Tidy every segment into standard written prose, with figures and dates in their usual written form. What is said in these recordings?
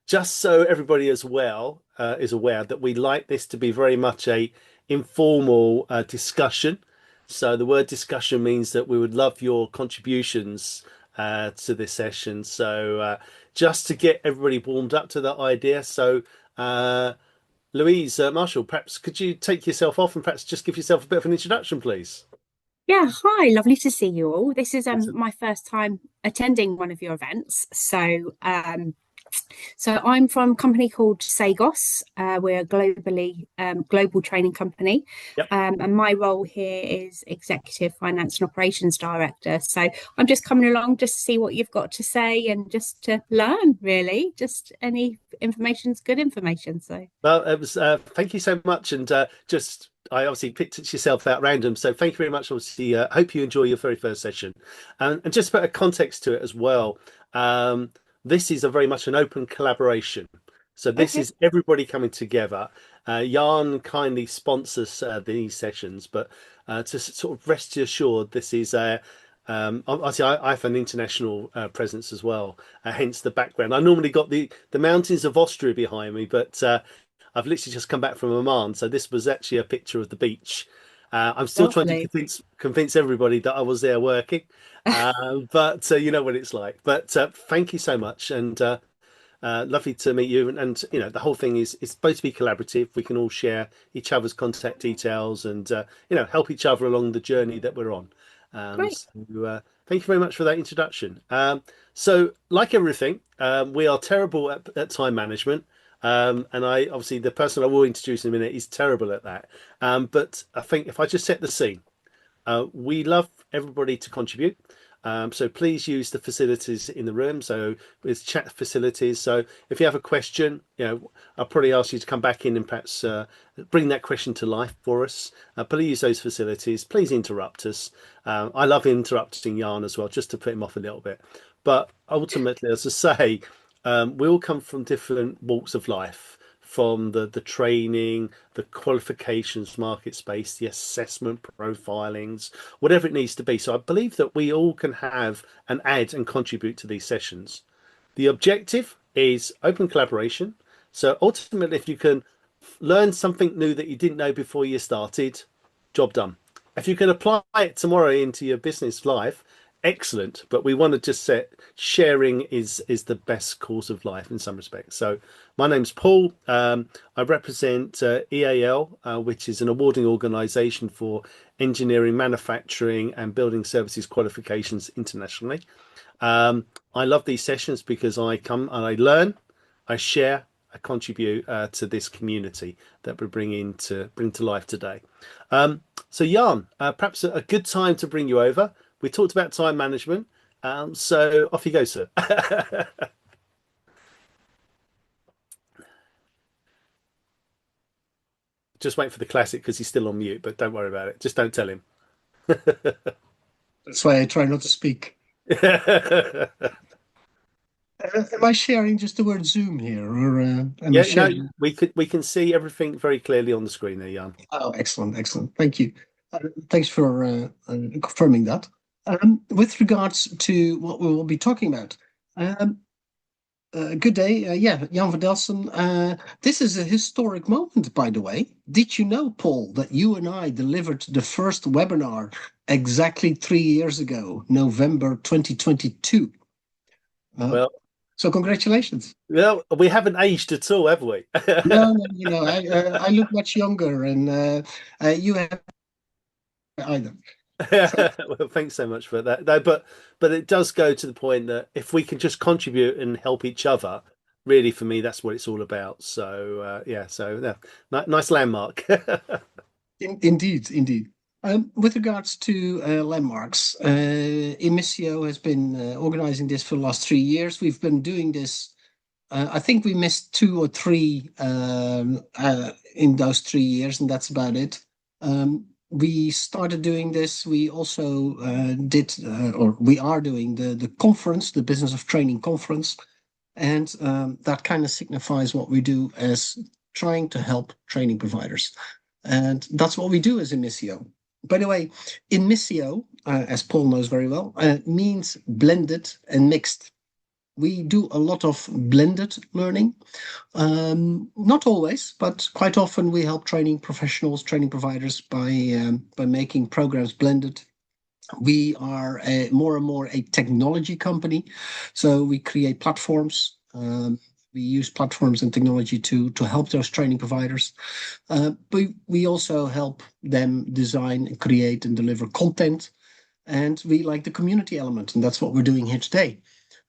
just so everybody as well is aware that we like this to be very much a informal discussion. So the word discussion means that we would love your contributions to this session. So just to get everybody warmed up to that idea. So Louise, Marshall, perhaps could you take yourself off and perhaps just give yourself a bit of an introduction, please? Yeah, hi, lovely to see you all. This is my first time attending one of your events. So I'm from a company called Sagos. We're a global training company. Yep. And my role here is Executive Finance and Operations Director. So I'm just coming along just to see what you've got to say and just to learn, really. Just any information's good information. So Well, it was. Thank you so much, and just I obviously picked it yourself out random, so thank you very much. Obviously, hope you enjoy your very first session, and just put a context to it as well. Um, this is a very much an open collaboration, so this okay. is everybody coming together. Jan kindly sponsors these sessions, but to sort of rest assured, this is a obviously, I have an international presence as well, hence the background. I normally got the mountains of Austria behind me, but I've literally just come back from Oman, so this was actually a picture of the beach. I'm still trying to Lovely. convince everybody that I was there working, but you know what it's like. But thank you so much, and lovely to meet you. And you know the whole thing is it's supposed to be collaborative. We can all share each other's contact details and help each other along the journey that we're on. Great. Thank you very much for that introduction. So, like everything, we are terrible at time management. And I obviously the person I will introduce in a minute is terrible at that. But I think if I just set the scene, we love everybody to contribute. So please use the facilities in the room. So with chat facilities. So if you have a question, I'll probably ask you to come back in and perhaps bring that question to life for us. Please use those facilities. Please interrupt us. I love interrupting Jan as well, just to put him off a little bit. But ultimately, as I say, we all come from different walks of life, from the training, the qualifications market space, the assessment profilings, whatever it needs to be. So I believe that we all can have and add and contribute to these sessions. The objective is open collaboration. So ultimately, if you can learn something new that you didn't know before you started, job done. If you can apply it tomorrow into your business life, excellent. But we want to just set sharing is the best course of life in some respects. So my name's Paul. I represent EAL, which is an awarding organisation for engineering, manufacturing, and building services qualifications internationally. I love these sessions because I come and I learn, I share, I contribute to this community that we're bring to life today. So Jan, perhaps a good time to bring you over. We talked about time management, so off you go, sir. Just wait for the classic because he's still on mute, but don't worry about it. Just don't tell him. That's why I try not to speak. Am I sharing just the word Zoom here, or am I Yeah, no, sharing? we can see everything very clearly on the screen there, Jan. Oh, excellent, excellent. Thank you. Thanks for confirming that. With regards to what we will be talking about, good day. Yeah, Jan van Delsen. This is a historic moment, by the way. Did you know, Paul, that you and I delivered the first webinar exactly 3 years ago, November 2022? Well, So congratulations. well, we haven't aged at all, have we? No, no, I look much younger, and you have either. Well, thanks so much for that. No, but it does go to the point that if we can just contribute and help each other, really for me, that's what it's all about. So yeah, so yeah, nice landmark. Indeed, indeed. With regards to landmarks, Emissio has been organizing this for the last 3 years. We've been doing this. I think we missed two or three in those 3 years, and that's about it. We started doing this. We also did, or we are doing the conference, the Business of Training conference, and that kind of signifies what we do as trying to help training providers. And that's what we do as Emissio. By the way, Emissio, as Paul knows very well, means blended and mixed. we do a lot of blended learning. Not always, but quite often we help training professionals, training providers by making programs blended. We are more and more a technology company, so we create platforms. We use platforms and technology to help those training providers. But we also help them design, create, and deliver content. And we like the community element, and that's what we're doing here today.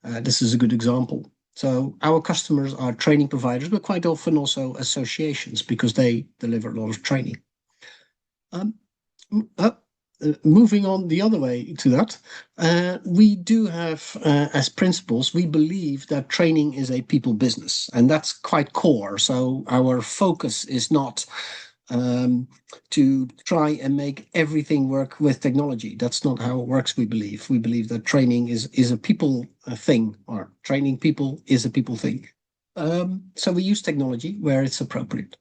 This is a good example. So our customers are training providers, but quite often also associations because they deliver a lot of training. Um, Moving on the other way to that, we do have, as principles, we believe that training is a people business, and that's quite core. So our focus is not to try and make everything work with technology. That's not how it works, we believe. We believe that training is a people thing, or training people is a people thing. So we use technology where it's appropriate.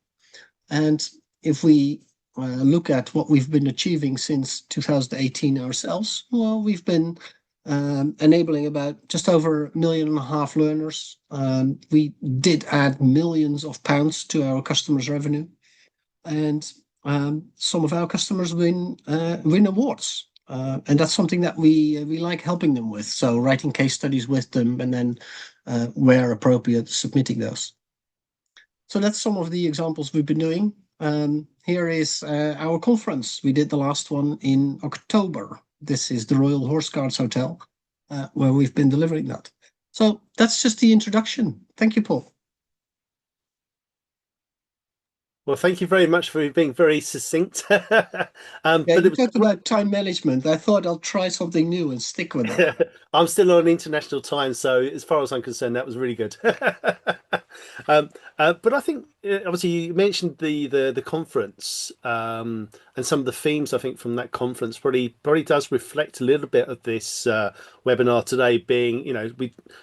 And if we look at what we've been achieving since 2018 ourselves, well, we've been enabling about just over 1.5 million learners. We did add millions of pounds to our customers' revenue, and some of our customers win awards. And that's something that we like helping them with. So writing case studies with them, and then where appropriate, submitting those. So that's some of the examples we've been doing. Here is our conference. We did the last one in October. This is the Royal Horse Guards Hotel, where we've been delivering that. So that's just the introduction. Thank you, Paul. Well, thank you very much for being very succinct. Yeah, But you it was talked about time management. I thought I'll try something new and stick with it. I'm still on international time, so as far as I'm concerned, that was really good. But I think obviously you mentioned the conference, and some of the themes I think from that conference probably does reflect a little bit of this webinar today. Being, I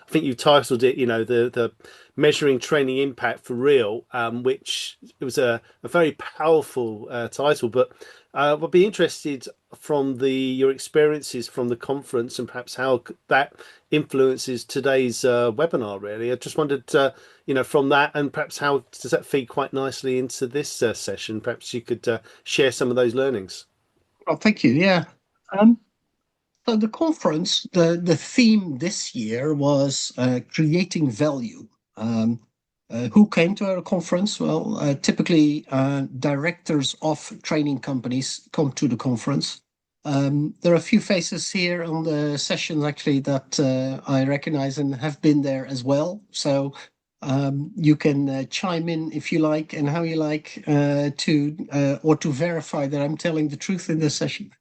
think you titled it, the measuring training impact for real, which it was a very powerful title, but. I'd be interested from your experiences from the conference and perhaps how that influences today's webinar. Really, I just wondered, from that, and perhaps how does that feed quite nicely into this session? Perhaps you could share some of those learnings. Oh, thank you. Yeah. So the conference, the theme this year was creating value. Who came to our conference? Well, typically directors of training companies come to the conference. There are a few faces here on the session actually that I recognize and have been there as well. So you can chime in if you like and how you like to verify that I'm telling the truth in this session.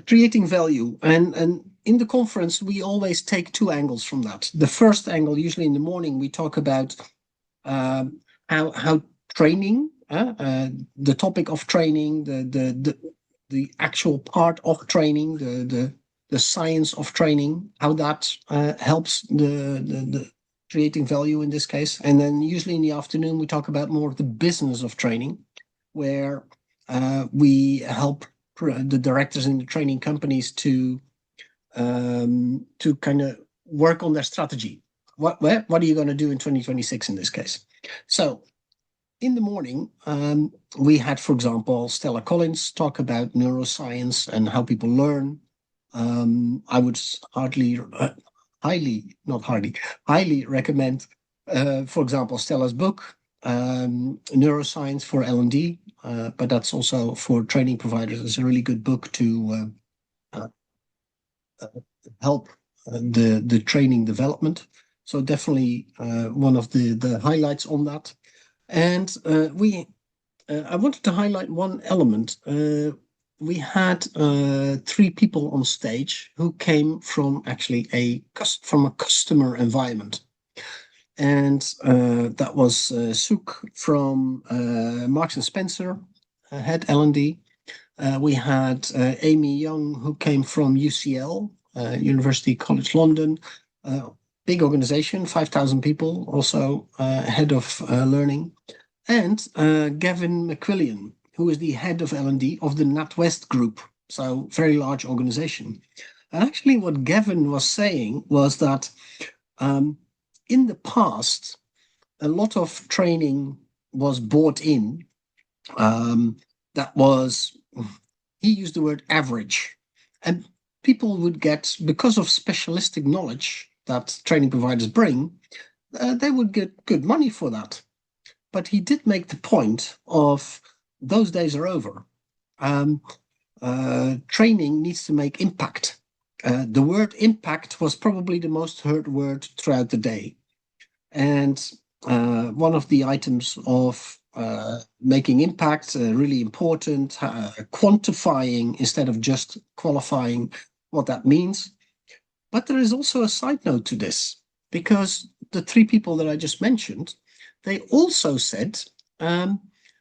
Creating value, and in the conference we always take two angles from that. The first angle, usually in the morning, we talk about how training, the topic of training, the actual part of training, the science of training, how that helps the creating value in this case. And then usually in the afternoon we talk about more of the business of training, where we help the directors in the training companies to kind of work on their strategy. What are you going to do in 2026 in this case? So in the morning, we had, for example, Stella Collins talk about neuroscience and how people learn. I would highly recommend, for example, Stella's book, Neuroscience for L&D, but that's also for training providers. It's a really good book to help the training development. So definitely one of the highlights on that. And I wanted to highlight one element. We had 3 people on stage who came from actually a customer environment. And that was Sook from Marks and Spencer, head L&D. We had Amy Young, who came from UCL, University College London, big organization, 5,000 people, also head of learning. And Gavin McQuillian, who is the head of L&D of the NatWest Group, so very large organization. And actually, what Gavin was saying was that um, in the past, a lot of training was bought in that was, he used the word average. And people would get, because of specialistic knowledge that training providers bring, they would get good money for that. But he did make the point of those days are over. Um, Training needs to make impact. The word impact was probably the most heard word throughout the day. And one of the items of making impact really important, quantifying instead of just qualifying what that means. But there is also a side note to this, because the three people that I just mentioned, they also said,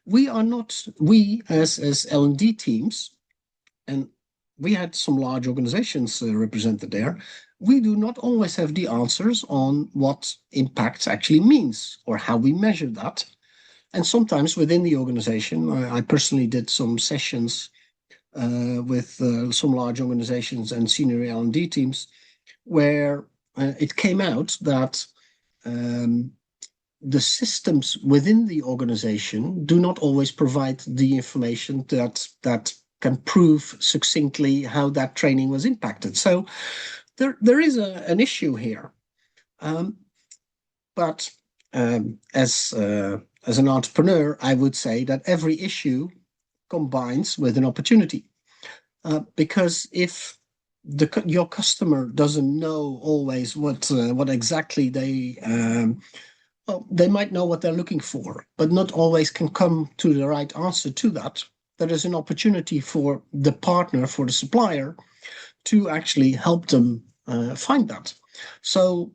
we are not, we as L&D teams, and we had some large organizations represented there, we do not always have the answers on what impact actually means or how we measure that. And sometimes within the organization, I personally did some sessions with some large organizations and senior L&D teams where it came out that the systems within the organization do not always provide the information that can prove succinctly how that training was impacted. So there is an issue here. But as an entrepreneur, I would say that every issue combines with an opportunity. Because if your customer doesn't know always what exactly they might know what they're looking for, but not always can come to the right answer to that. There is an opportunity for the partner, for the supplier, to actually help them find that. So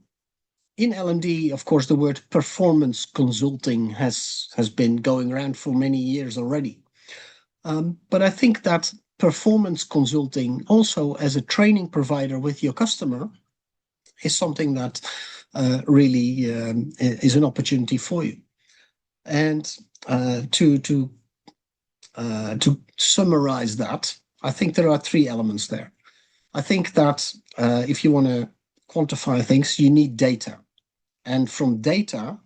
in L&D, of course, the word performance consulting has been going around for many years already. But I think that performance consulting also as a training provider with your customer is something that really is an opportunity for you. And to summarize that, I think there are three elements there. I think that if you want to quantify things, you need data. And from data,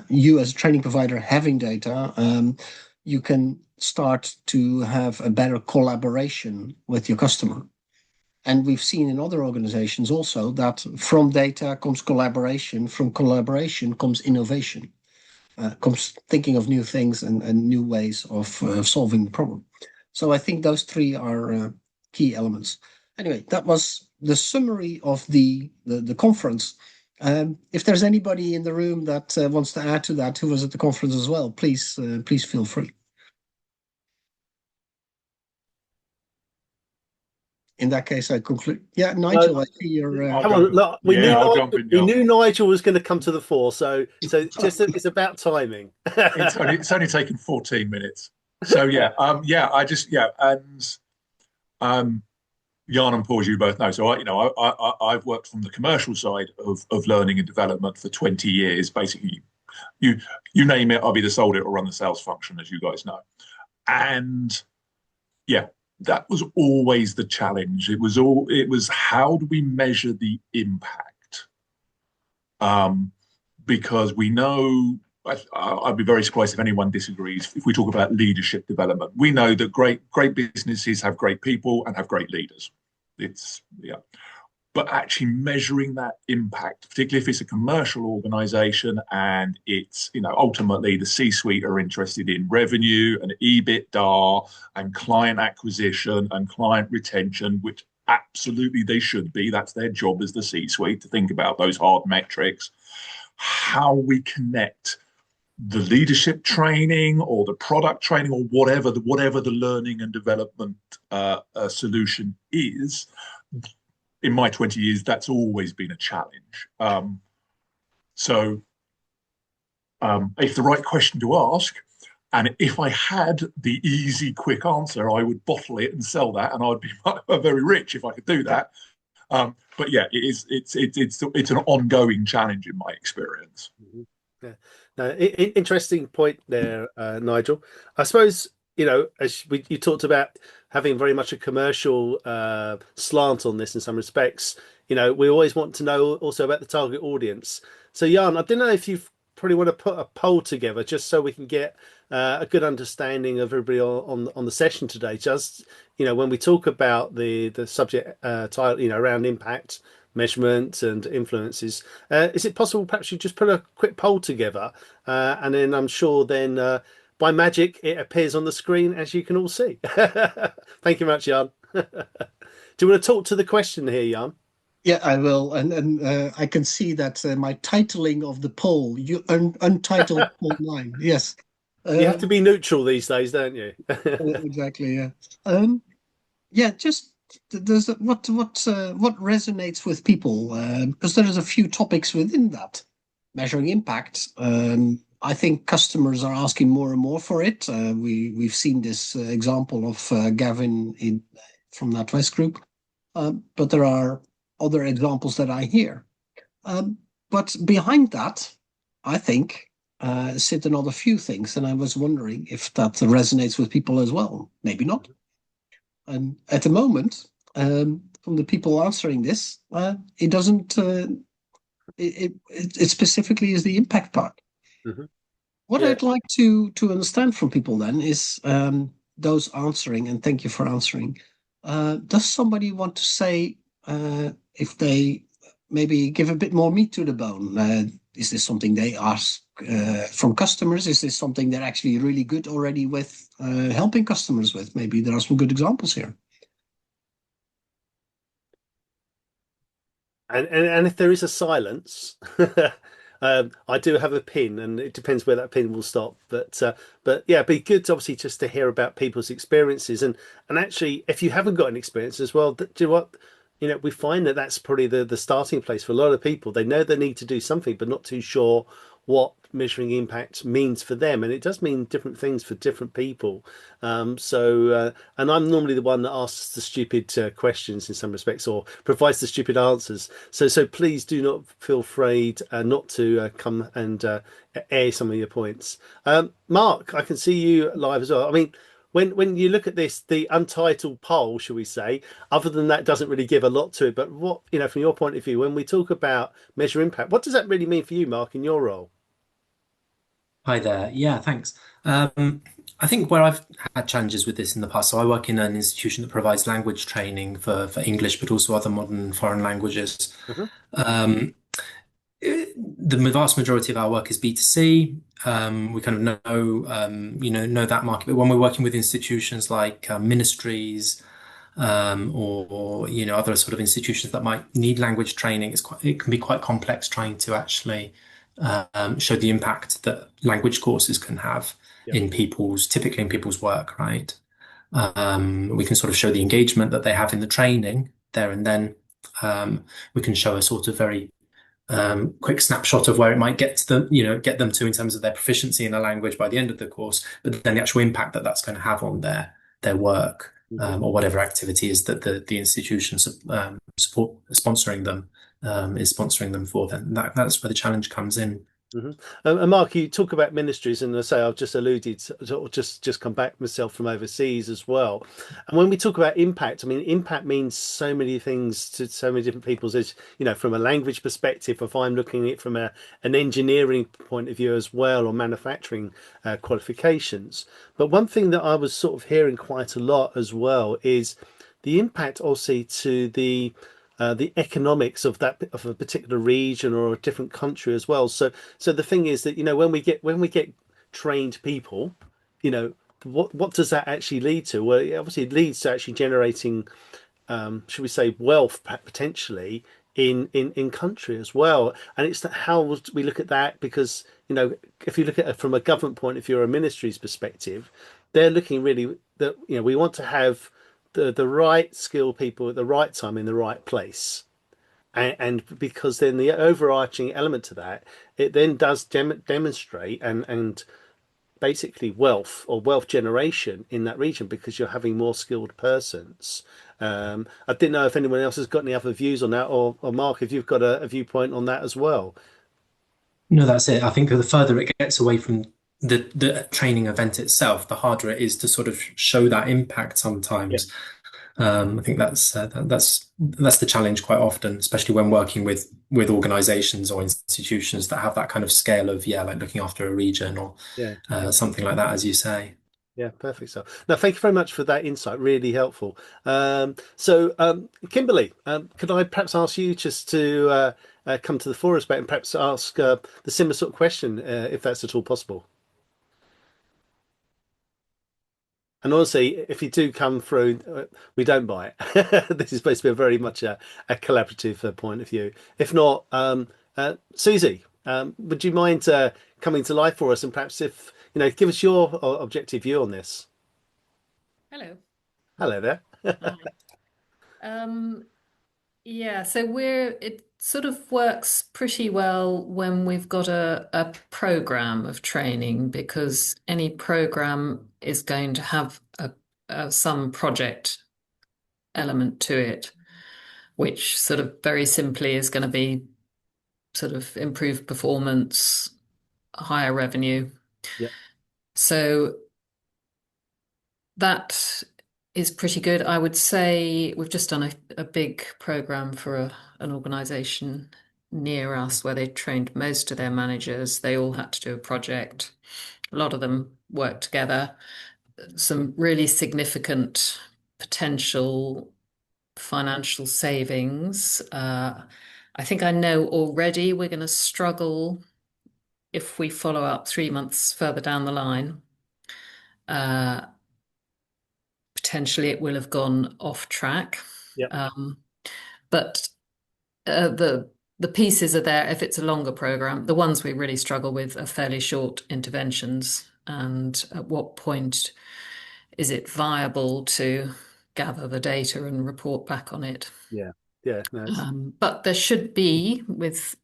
you as a training provider having data, you can start to have a better collaboration with your customer. And we've seen in other organizations also that from data comes collaboration, from collaboration comes innovation, comes thinking of new things and new ways of solving the problem. So I think those three are key elements. Anyway, that was the summary of the conference. If there's anybody in the room that wants to add to that, who was at the conference as well, please feel free. In that case, I conclude. Yeah, Nigel, I see you're. Come on, look, I'll jump in. we knew Nigel was going to come to the fore, so just it's about timing. It's only taken 14 minutes. So and Jan and Paul, as you both know, so I've worked from the commercial side of learning and development for 20 years. Basically, you name it, I'll either sold it or run the sales function, as you guys know. And yeah, that was always the challenge. It was how do we measure the impact? Because we know, I'd be very surprised if anyone disagrees. If we talk about leadership development, we know that great businesses have great people and have great leaders. But actually measuring that impact, particularly if it's a commercial organization and it's, ultimately the C-suite are interested in revenue and EBITDA and client acquisition and client retention, which absolutely they should be. That's their job as the C-suite, to think about those hard metrics. How we connect the leadership training or the product training or whatever the learning and development solution is. In my 20 years, that's always been a challenge. It's the right question to ask. And if I had the easy, quick answer, I would bottle it and sell that, and I'd be very rich if I could do that. But yeah, it's an ongoing challenge in my experience. Yeah. No, interesting point there, Nigel. I suppose as you talked about having very much a commercial slant on this in some respects, we always want to know also about the target audience. So, Jan, I don't know if you probably want to put a poll together just so we can get a good understanding of everybody on the session today. Just, when we talk about the subject title, around impact, measurement, and influences, is it possible perhaps you just put a quick poll together, and then I'm sure then. By magic, it appears on the screen as you can all see. Thank you much, Jan. Do you want to talk to the question here, Jan? Yeah, I will, and I can see that my titling of the poll, untitled poll 9. Yes, You have to um, be neutral these days, don't you? exactly. Yeah, um, yeah. Just there's what resonates with people, because there's a few topics within that measuring impact. I think customers are asking more and more for it. We've seen this example of Gavin from NatWest Group, but there are other examples that I hear. Um, but behind that, I think sit another few things, and I was wondering if that resonates with people as well. Maybe not. And at the moment, from the people answering this, it doesn't. It specifically is the impact part. Hmm. What Yeah. I'd like to understand from people then is those answering, and thank you for answering. Does somebody want to say if they maybe give a bit more meat to the bone? Is this something they ask from customers? Is this something they're actually really good already with helping customers with? Maybe there are some good examples here. And if there is a silence, I do have a pin, and it depends where that pin will stop. But yeah, it'd be good, obviously, just to hear about people's experiences, and actually, if you haven't got an experience as well, do you know what? We find that that's probably the starting place for a lot of people. They know they need to do something, but not too sure what measuring impact means for them, and it does mean different things for different people. And I'm normally the one that asks the stupid questions in some respects, or provides the stupid answers. So please do not feel afraid not to come and air some of your points. Mark, I can see you live as well. I mean, when you look at this, the untitled poll, shall we say, other than that, doesn't really give a lot to it. But what, from your point of view, when we talk about measure impact, what does that really mean for you, Mark, in your role? Hi there. Yeah, thanks. I think where I've had challenges with this in the past, so I work in an institution that provides language training for English, but also other modern foreign languages. Hmm. The vast majority of our work is B2C. We kind of know that market. But when we're working with institutions like ministries, or other sort of institutions that might need language training, it can be quite complex trying to actually show the impact that language courses can have Yep. typically in people's work, right? We can sort of show the engagement that they have in the training there and then. We can show a sort of very quick snapshot of where it might get them to in terms of their proficiency in a language by the end of the course, but then the actual impact that that's going to have on their work, Hmm. or whatever activity is that the institution support sponsoring them is sponsoring them for. Then that's where the challenge comes in. Hmm. And Mark, you talk about ministries, and I say I've just alluded to, or just come back myself from overseas as well. And when we talk about impact, I mean, impact means so many things to so many different people. As from a language perspective, if I'm looking at it from an engineering point of view as well, or manufacturing qualifications. But one thing that I was sort of hearing quite a lot as well is the impact also to the economics of a particular region or a different country as well. So the thing is that when we get trained people, you know what does that actually lead to? Well, obviously it leads to actually generating, should we say, wealth potentially in country as well. And it's that how we look at that, because if you look at it from a government point of view or a ministry's perspective, they're looking really that we want to have the right skilled people at the right time in the right place. And because then the overarching element to that, it then does demonstrate and basically wealth or wealth generation in that region, because you're having more skilled persons. I didn't know if anyone else has got any other views on that, or Mark, if you've got a viewpoint on that as well. No, that's it. I think the further it gets away from the training event itself, the harder it is to sort of show that impact Yeah. sometimes. I think that's the challenge quite often, especially when working with organizations or institutions that have that kind of scale of, yeah, like looking after a region or Yeah. something like that, as you say. Yeah, perfect stuff. Now, thank you very much for that insight. Really helpful. Kimberly, could I perhaps ask you just to come to the fore a bit and perhaps ask the similar sort of question, if that's at all possible? And honestly, if you do come through, we don't buy it. This is supposed to be very much a collaborative point of view. If not, Susie, would you mind coming to life for us and perhaps if give us your objective view on this? Hello. Hello there. Hi. Yeah, so it sort of works pretty well when we've got a program of training, because any program is going to have some project element to it, which sort of very simply is going to be sort of improved performance, higher revenue. Yeah. So that is pretty good. I would say we've just done a big program for an organization near us where they trained most of their managers. They all had to do a project. A lot of them worked together. Some really significant potential financial savings. I think I know already we're going to struggle if we follow up 3 months further down the line. Potentially it will have gone off track. Yeah. But the pieces are there if it's a longer program. The ones we really struggle with are fairly short interventions. And at what point is it viable to gather the data and report back on it? Yeah. Yeah. No, But there should be, with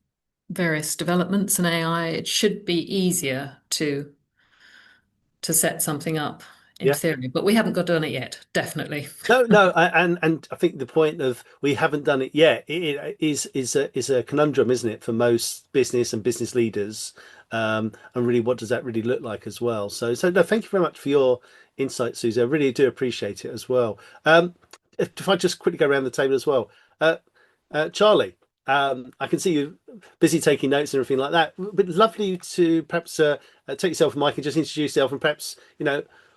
various developments in AI, it should be easier to set something up in yeah. theory. But we haven't got done it yet, definitely. No, and I think the point of we haven't done it yet is a conundrum, isn't it, for most business and business leaders, and really, what does that really look like as well? So no, thank you very much for your insight, Susie. I really do appreciate it as well. If I just quickly go around the table as well, Charlie, I can see you busy taking notes and everything like that. But lovely to perhaps take yourself, Mike, and just introduce yourself, and perhaps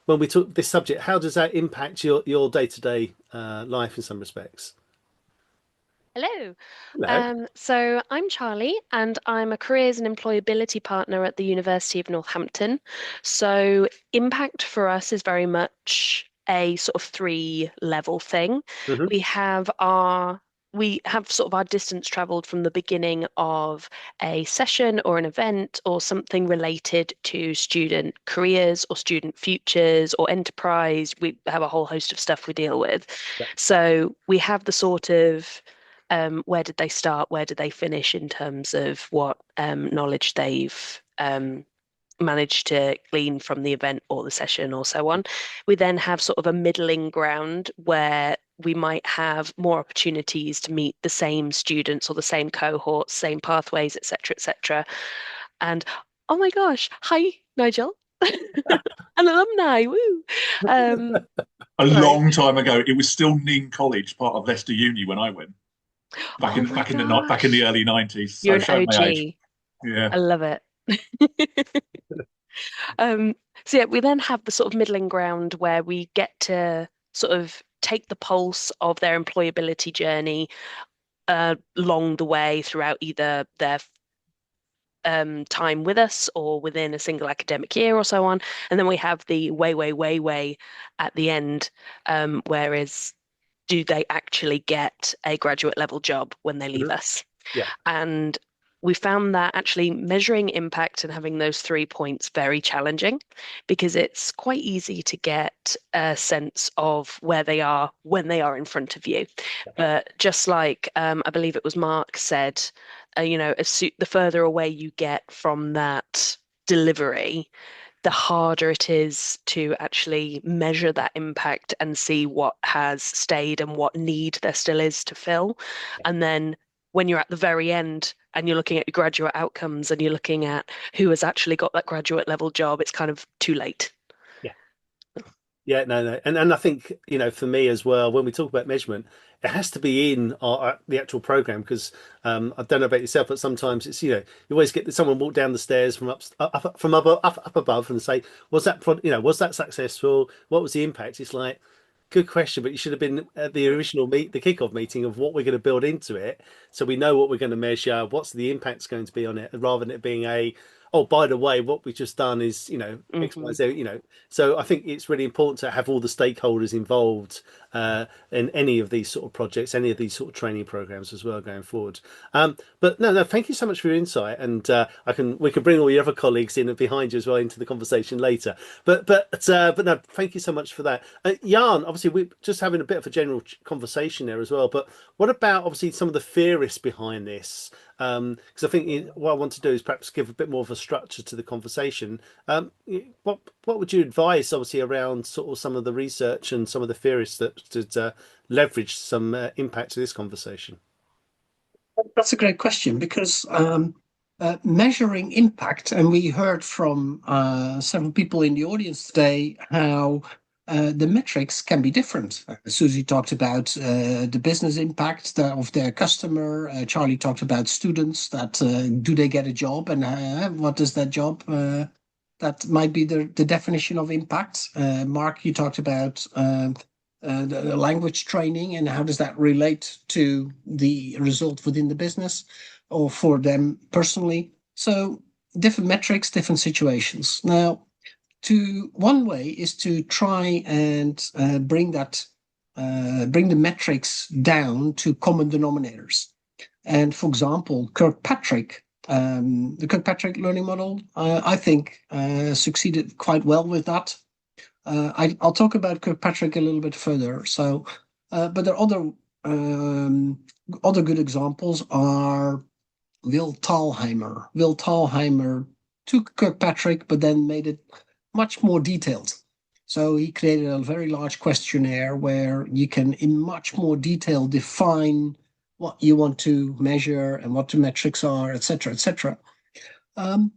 when we talk this subject, how does that impact your day-to-day life in some respects? Hello. Hello. So I'm Charlie, and I'm a careers and employability partner at the University of Northampton. So impact for us is very much a sort of three-level thing. Hmm. We have sort of our distance traveled from the beginning of a session or an event or something related to student careers or student futures or enterprise. We have a whole host of stuff we deal with. Yeah. So we have the sort of where did they start, where did they finish in terms of what knowledge they've managed to glean from the event or the session or so on. We then have sort of a middling ground where we might have more opportunities to meet the same students or the same cohorts, same pathways, etc., etc. And oh my gosh, hi, Nigel. An alumni, woo. A Sorry. long time ago, it was still Nean College, part of Leicester Uni, when I went back Oh in my back in the gosh. early 90s. You're So an showed my age. OG. Yeah. I love it. So yeah, we then have the sort of middling ground where we get to sort of take the pulse of their employability journey along the way throughout either their time with us or within a single academic year or so on. And then we have the way at the end, whereas do they actually get a graduate level job when they leave Hmm. us? Yeah. And we found that actually measuring impact and having those 3 points very challenging, because it's quite easy to get a sense of where they are when they are in front of you. But just like I believe it was Mark said, the further away you get from that delivery, the harder it is to actually measure that impact and see what has stayed and what need there still is to fill. And then when you're at the very end and you're looking at your graduate outcomes and you're looking at who has actually got that graduate level job, it's kind of too late. Yeah. Yeah, no. And I think, for me as well, when we talk about measurement, it has to be in the actual program because I don't know about yourself, but sometimes it's, you always get someone walk down the stairs from up above and say, was that successful? What was the impact? It's like, good question, but you should have been at the original the kickoff meeting of what we're going to build into it, so we know what we're going to measure, what's the impact's going to be on it, rather than it being oh, by the way, what we've just done is, X, Y, Z, So I think it's really important to have all the stakeholders involved in any of these sort of projects, any of these sort of training programs as well going forward. But no, thank you so much for your insight, and we can bring all your other colleagues in behind you as well into the conversation later. But no, thank you so much for that, Jan. Obviously, we're just having a bit of a general conversation there as well. But what about obviously some of the theorists behind this? Because I think what I want to do is perhaps give a bit more of a structure to the conversation. What would you advise, obviously, around sort of some of the research and some of the theorists that leverage some impact to this conversation? That's a great question because measuring impact, and we heard from several people in the audience today how the metrics can be different. Susie talked about the business impact of their customer. Charlie talked about students, that do they get a job, and what is that job? That might be the definition of impact. Mark, you talked about the language training and how does that relate to the result within the business or for them personally. So different metrics, different situations. Now, one way is to try and bring the metrics down to common denominators. And for example, Kirkpatrick, the Kirkpatrick learning model, I think succeeded quite well with that. I'll talk about Kirkpatrick a little bit further. So, but there are other good examples are Will Thalheimer. Will Thalheimer took Kirkpatrick, but then made it much more detailed. So he created a very large questionnaire where you can, in much more detail, define what you want to measure and what the metrics are, etc., etc. Some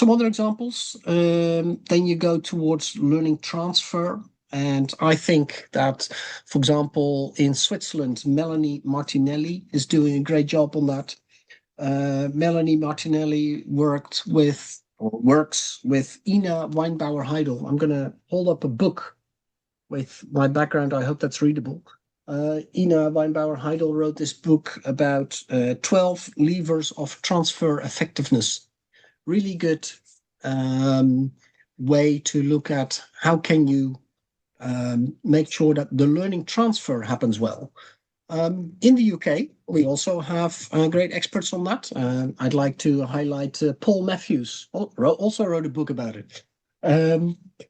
other examples. Then you go towards learning transfer. And I think that, for example, in Switzerland, Melanie Martinelli is doing a great job on that. Melanie Martinelli works with Ina Weinbauer-Heidel. I'm going to hold up a book with my background. I hope that's readable. Ina Weinbauer-Heidel wrote this book about 12 levers of transfer effectiveness. Really good way to look at how can you make sure that the learning transfer happens well. In the UK, we also have great experts on that. I'd like to highlight Paul Matthews, also wrote a book about it.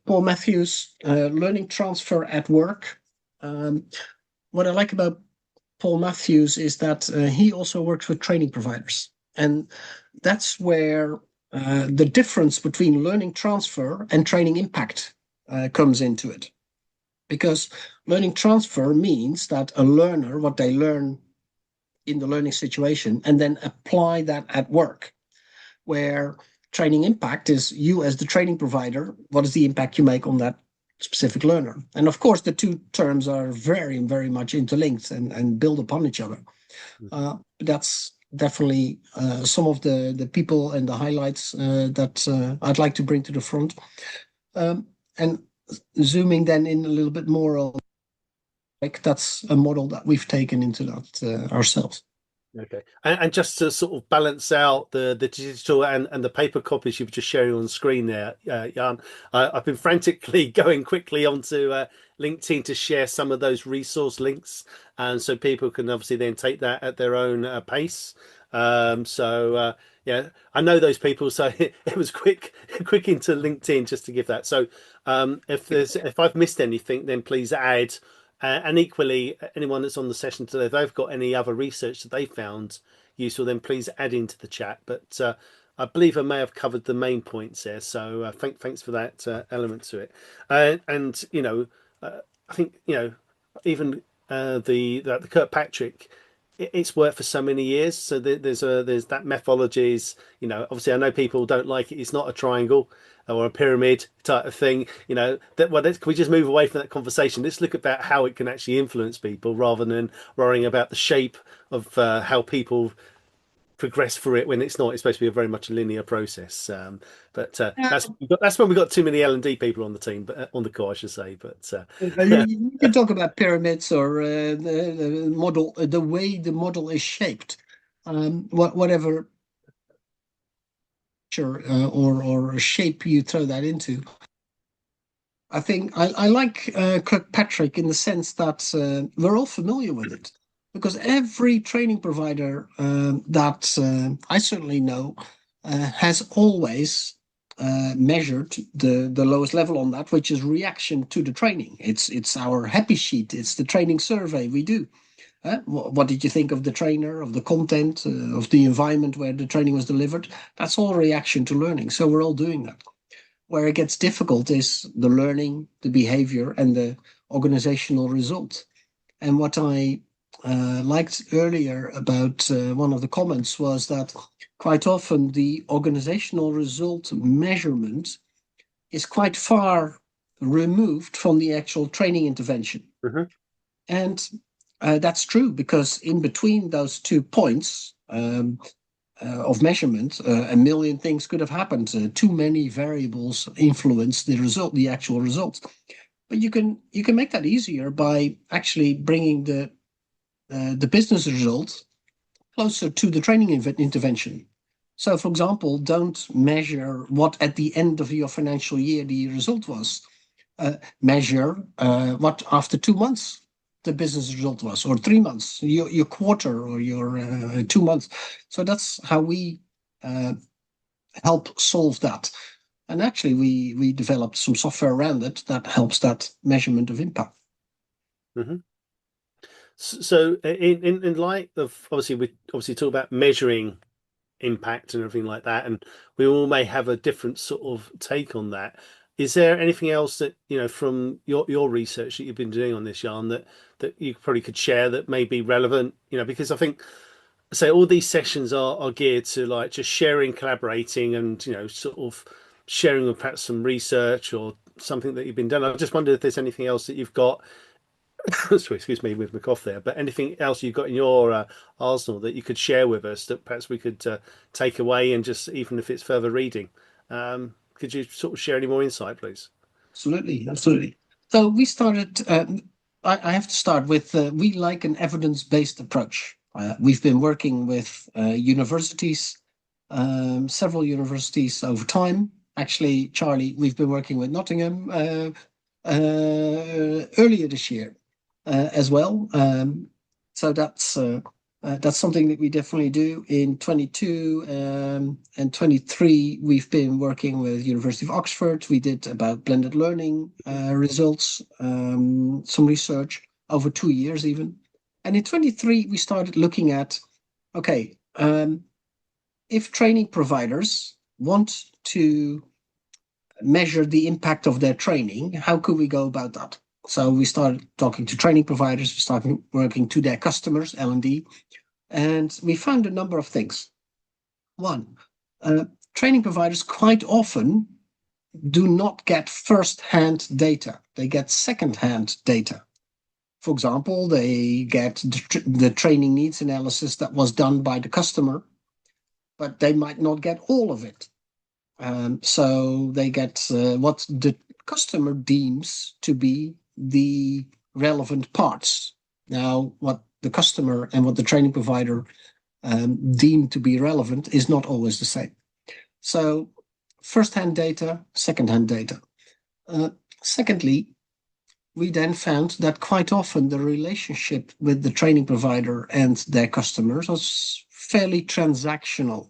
Paul Matthews, Learning Transfer at Work. What I like about Paul Matthews is that he also works with training providers. And that's where the difference between learning transfer and training impact comes into it. Because learning transfer means that a learner, what they learn in the learning situation, and then apply that at work. Where training impact is you as the training provider, what is the impact you make on that specific learner? And of course, the two terms are very, very much interlinked and build upon each other. That's definitely some of the people and the highlights that I'd like to bring to the front. And zooming then in a little bit more on, that's a model that we've taken into that ourselves. Okay, and just to sort of balance out the digital and the paper copies you've just sharing on screen there, Jan, I've been frantically going quickly onto LinkedIn to share some of those resource links, and so people can obviously then take that at their own pace. Yeah, I know those people, so it was quick into LinkedIn just to give that. So if I've missed anything, then please add. And equally, anyone that's on the session today, if they've got any other research that they found useful, then please add into the chat. But I believe I may have covered the main points there. So thanks for that element to it. And I think even the Kirkpatrick it's worked for so many years. So there's that methodology is, obviously I know people don't like it. It's not a triangle or a pyramid type of thing. Can we just move away from that conversation? Let's look about how it can actually influence people rather than worrying about the shape of how people progress through it when it's not. It's supposed to be a very much a linear process. But that's when we got too many L&D people on the team, but on the call, I should say. But You can talk about pyramids or the model, the way the model is shaped, whatever or shape you throw that into. I think I like Kirkpatrick in the sense that we're all familiar with it, because every training provider that I certainly know has always measured the lowest level on that, which is reaction to the training. It's our happy sheet. It's the training survey we do. What did you think of the trainer, of the content, of the environment where the training was delivered? That's all reaction to learning. So we're all doing that. Where it gets difficult is the learning, the behavior, and the organizational result. And what I liked earlier about one of the comments was that quite often the organizational result measurement is quite far removed from the actual training intervention. Mm-hmm. And that's true, because in between those 2 points of measurement, a million things could have happened. Too many variables influence the result, the actual results. But you can make that easier by actually bringing the business result closer to the training intervention. So, for example, don't measure what at the end of your financial year the result was. Measure what after 2 months the business result was, or 3 months, your quarter, or your 2 months. So that's how we help solve that. And actually, we developed some software around it that helps that measurement of impact. Mm-hmm. So in light of, we talk about measuring impact and everything like that, and we all may have a different sort of take on that. Is there anything else that, from your research that you've been doing on this, Jan, that you probably could share that may be relevant? Because I think, say, all these sessions are geared to like just sharing, collaborating, and sort of sharing of perhaps some research or something that you've been done. I just wondered if there's anything else that you've got. Sorry, excuse me with my cough there. But anything else you've got in your arsenal that you could share with us that perhaps we could take away, and just even if it's further reading, could you sort of share any more insight, please? Absolutely. So we started. I have to start with we like an evidence-based approach. We've been working with universities, several universities over time. Actually, Charlie, we've been working with Nottingham earlier this year as well. So that's something that we definitely do. In 22 and 23, we've been working with University of Oxford. We did about blended learning results, some research over 2 years even. And in 23, we started looking at, okay, if training providers want to measure the impact of their training, how could we go about that? So we started talking to training providers, we started working to their customers, L&D, and we found a number of things. One, training providers quite often do not get first-hand data. They get second-hand data. For example, they get the training needs analysis that was done by the customer, but they might not get all of it. So they get what the customer deems to be the relevant parts. Now, what the customer and what the training provider deem to be relevant is not always the same. So first-hand data, second-hand data. Secondly, we then found that quite often the relationship with the training provider and their customers was fairly transactional.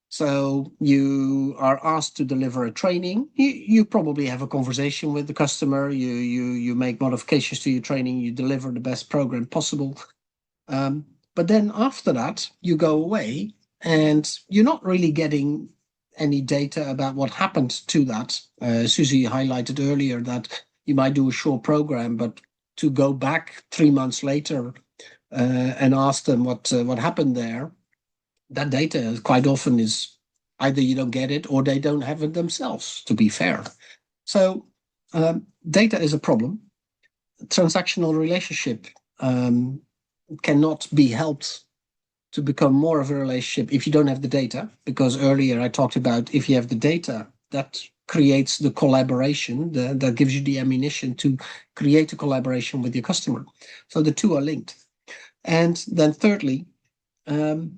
So you are asked to deliver a training. You probably have a conversation with the customer. You make modifications to your training. You deliver the best program possible. But then after that, you go away and you're not really getting any data about what happened to that. Susie highlighted earlier that you might do a short program, but to go back 3 months later and ask them what happened there, that data quite often is either you don't get it or they don't have it themselves, to be fair. So data is a problem. Transactional relationship cannot be helped to become more of a relationship if you don't have the data, because earlier I talked about if you have the data, that creates the collaboration, that gives you the ammunition to create a collaboration with your customer. So the two are linked. And then thirdly, the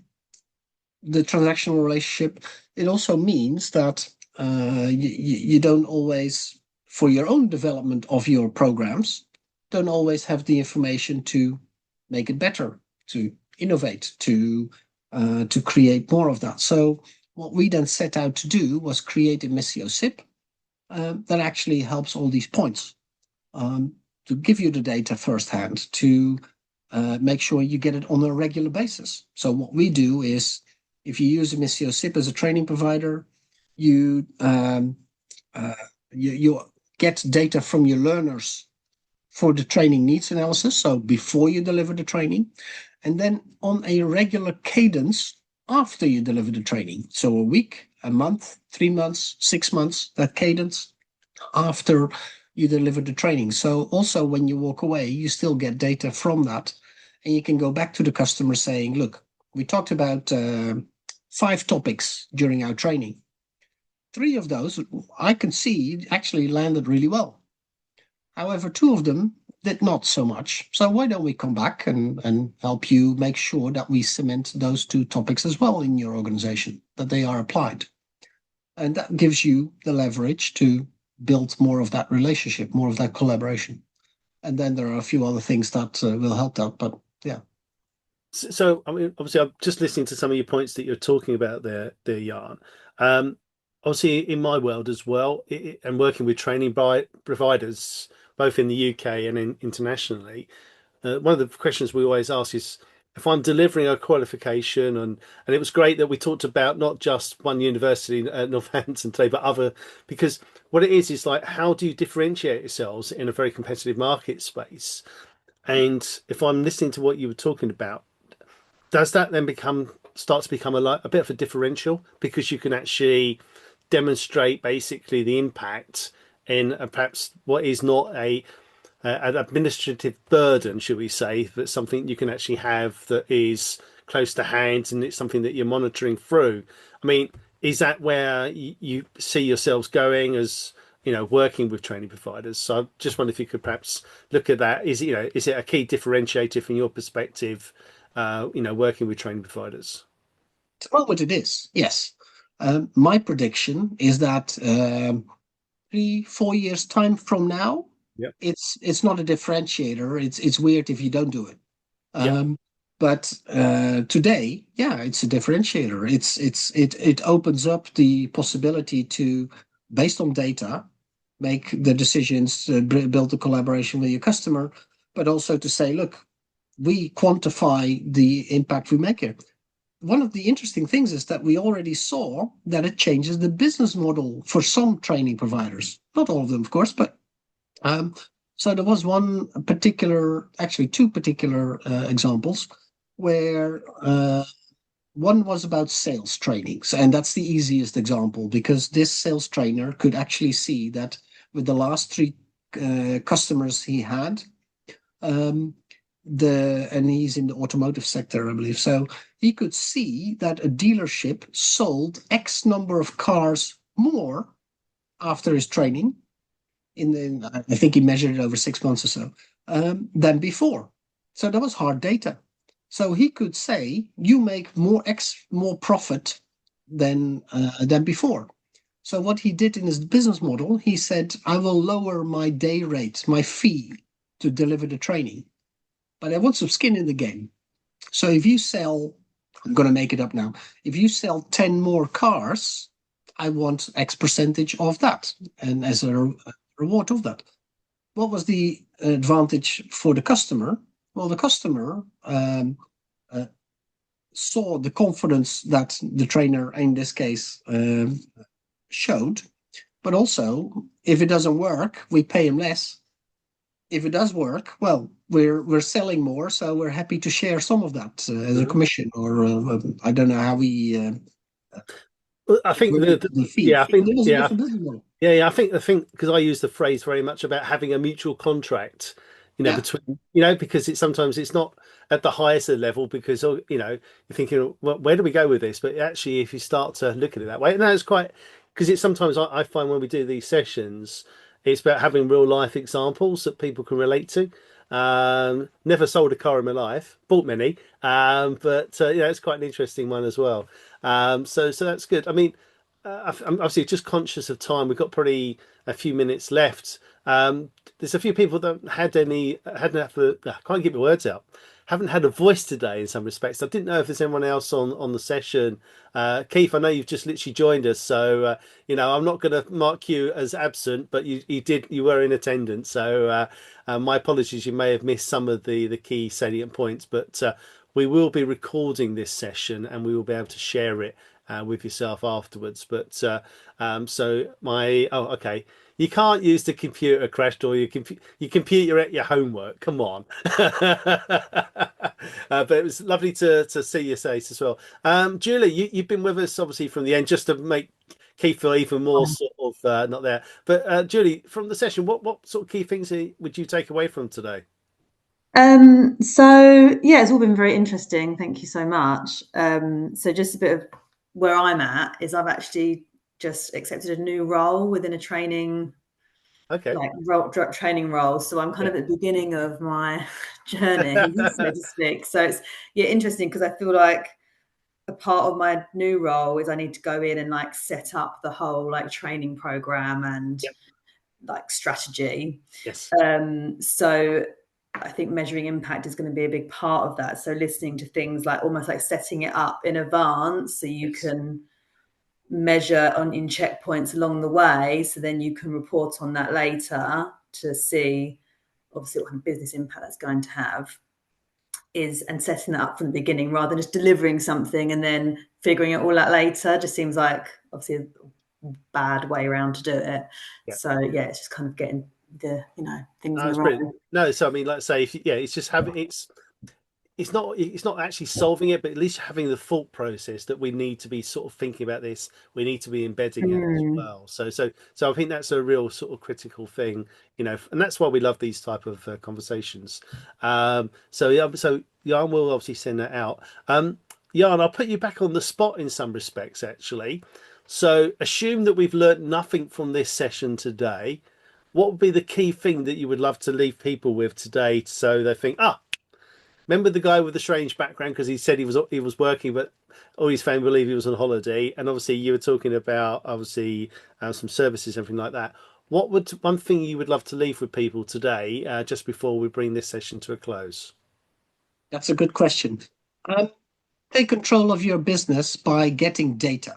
transactional relationship, it also means that you don't always, for your own development of your programs, don't always have the information to make it better, to innovate, to create more of that. So what we then set out to do was create a Missio SIP that actually helps all these points, to give you the data firsthand, to make sure you get it on a regular basis. So what we do is, if you use a Missio SIP as a training provider, you get data from your learners for the training needs analysis, so before you deliver the training, and then on a regular cadence after you deliver the training. So a week, a month, 3 months, 6 months, that cadence after you deliver the training. So also when you walk away, you still get data from that. And you can go back to the customer saying, look, we talked about 5 topics during our training. 3 of those I can see actually landed really well. However, 2 of them did not so much. So why don't we come back and help you make sure that we cement those 2 topics as well in your organization, that they are applied. And that gives you the leverage to build more of that relationship, more of that collaboration. And then there are a few other things that will help that, but yeah. So, I mean, obviously, I'm just listening to some of your points that you're talking about there, Jan. Obviously, in my world as well, and working with training providers, both in the UK and internationally, one of the questions we always ask is, if I'm delivering a qualification, and it was great that we talked about not just one university at Northampton today, but other, because what it is like, how do you differentiate yourselves in a very competitive market space? And if I'm listening to what you were talking about, does that then start to become a bit of a differential, because you can actually demonstrate basically the impact in perhaps what is not an administrative burden, should we say, but something you can actually have that is close to hand, and it's something that you're monitoring through. I mean, is that where you see yourselves going as, working with training providers? So I just wonder if you could perhaps look at that. Is it a key differentiator from your perspective, working with training providers? At the moment it is, yes. My prediction is that 3-4 years time from now, Yep. it's not a differentiator. It's weird if you don't do it. Yep. But today, yeah, it's a differentiator. It opens up the possibility to, based on data, make the decisions, build the collaboration with your customer, but also to say, look, we quantify the impact we make here. One of the interesting things is that we already saw that it changes the business model for some training providers. Not all of them, of course, but so there was actually 2 particular examples where one was about sales trainings, and that's the easiest example, because this sales trainer could actually see that with the last 3 customers he had, and he's in the automotive sector, I believe. So he could see that a dealership sold X number of cars more after his training. I think he measured it over 6 months or so, than before. So that was hard data. So he could say, you make more profit than before. So what he did in his business model, he said, I will lower my day rate, my fee to deliver the training, but I want some skin in the game. So if you sell, I'm going to make it up now, if you sell 10 more cars, I want X percentage of that, and as a reward of that. What was the advantage for the customer? Well, the customer saw the confidence that the trainer, in this case, showed, but also, if it doesn't work, we pay him less. if it does work, well, we're selling more, so we're happy to share some of that as a Mhm. commission, or I don't know how we Well, I think the fee. yeah, I But think it was a yeah, different business model. yeah, I think because I use the phrase very much about having a mutual contract, Yeah, between, because sometimes it's not at the highest level because, you're thinking, well, where do we go with this? But actually, if you start to look at it that way, no, it's quite, because it's sometimes I find when we do these sessions, it's about having real life examples that people can relate to. Never sold a car in my life, bought many, but it's quite an interesting one as well. So that's good. I mean, I'm obviously just conscious of time. We've got probably a few minutes left. There's a few people that hadn't had I can't get my words out. Haven't had a voice today in some respects. I didn't know if there's anyone else on the session. Keith, I know you've just literally joined us, so I'm not going to mark you as absent, but you were in attendance. So my apologies. You may have missed some of the key salient points, but we will be recording this session and we will be able to share it with yourself afterwards. But so okay. You can't use the computer crashed or your computer at your homework. Come on. But it was lovely to see your face as well. Julie, you've been with us obviously from the end just to make Keith feel even more sort of not there. But Julie, from the session, what sort of key things would you take away from today? So yeah, it's all been very interesting. Thank you so much. So just a bit of where I'm at is I've actually just accepted a new role within a training, Okay. like training role. So I'm kind Yeah. of at the beginning of my journey, so to speak. So it's interesting because I feel like a part of my new role is I need to go in and like set up the whole like training program and Yep. like strategy. Yes. So I think measuring impact is going to be a big part of that. So listening to things like almost like setting it up in advance so you Yes. can measure in checkpoints along the way. So then you can report on that later to see obviously what kind of business impact that's going to have and setting that up from the beginning rather than just delivering something and then figuring it all out later. Just seems like obviously a bad way around to do it. Yeah. So yeah, it's just kind of getting the things in the That's right. brilliant. No, so I mean, let's say it's just having it's not actually solving it, but at least having the thought process that we need to be sort of thinking about this. We need to be embedding it as well. So I think that's a real sort of critical thing, and that's why we love these type of conversations. So yeah, so Jan will obviously send that out. Jan, I'll put you back on the spot in some respects, actually. So assume that we've learnt nothing from this session today. What would be the key thing that you would love to leave people with today so they think, remember the guy with the strange background because he said he was working, but all his family believe he was on holiday. And obviously, you were talking about obviously some services, everything like that. What would one thing you would love to leave with people today, just before we bring this session to a close? that's a good question. Um, Take control of your business by getting data.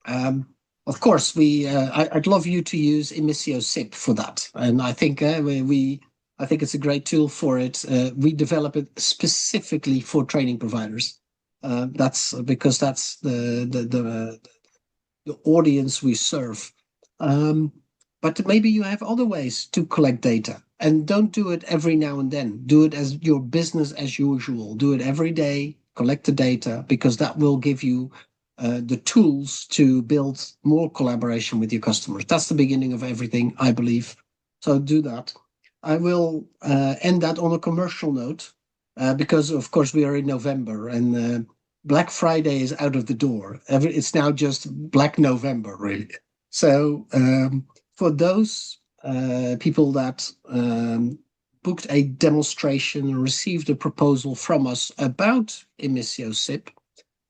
Of course, I'd love you to use Emissio SIP for that, and I think I think it's a great tool for it. We develop it specifically for training providers. That's because that's the audience we serve. But maybe you have other ways to collect data, and don't do it every now and then. Do it as your business as usual. Do it every day. Collect the data because that will give you the tools to build more collaboration with your customers. That's the beginning of everything, I believe. So do that. I will end that on a commercial note because, of course, we are in November and Black Friday is out of the door. It's now just Black November, really. So for those people that booked a demonstration and received a proposal from us about Emissio SIP,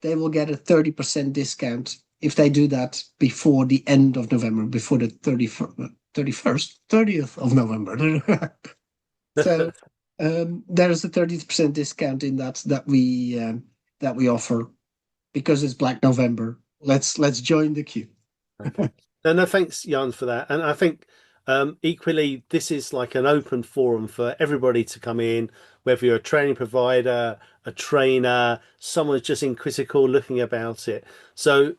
they will get a 30% discount if they do that before the end of November, before the 30th of November. So there is a 30% discount in that we offer because it's Black November. Let's join the queue. Okay. No, thanks, Jan, for that. And I think equally, this is like an open forum for everybody to come in, whether you're a training provider, a trainer, someone's just inquisitive looking about it. So,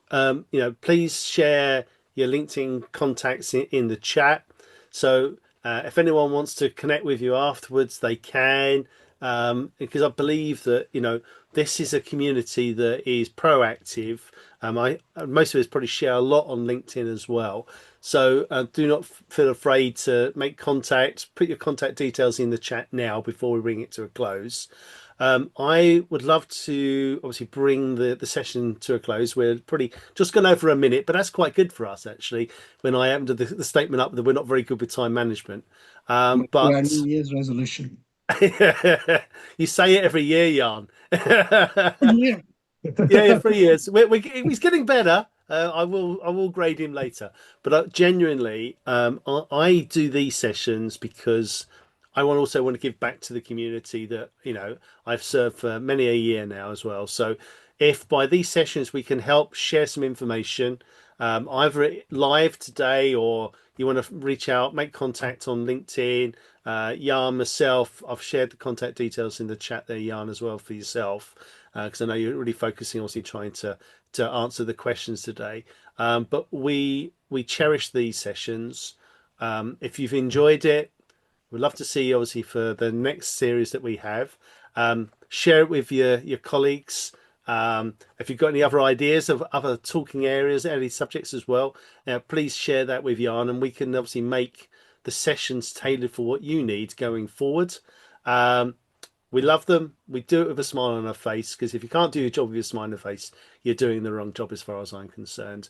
please share your LinkedIn contacts in the chat. So If anyone wants to connect with you afterwards, they can, because I believe that this is a community that is proactive. I Most of us probably share a lot on LinkedIn as well, so do not feel afraid to make contact. Put your contact details in the chat now before we bring it to a close. I would love to obviously bring the session to a close. We're pretty just gone over a minute, but that's quite good for us actually. When I opened the statement up that we're not very good with time management, Yeah, but New Year's resolution. you say it every year, Jan. Yeah. Yeah, 3 years. He's getting better. I will grade him later. But genuinely, I do these sessions because I want to give back to the community that I've served for many a year now as well. So if by these sessions we can help share some information, either live today or you want to reach out, make contact on LinkedIn. Jan, myself, I've shared the contact details in the chat there, Jan, as well for yourself, because I know you're really focusing, obviously, trying to answer the questions today. But we cherish these sessions. If you've enjoyed it, we'd love to see you, obviously, for the next series that we have. Share it with your colleagues. If you've got any other ideas of other talking areas, any subjects as well, please share that with Jan, and we can obviously make the sessions tailored for what you need going forward. We love them. We do it with a smile on our face, because if you can't do your job with a smile on your face, you're doing the wrong job as far as I'm concerned.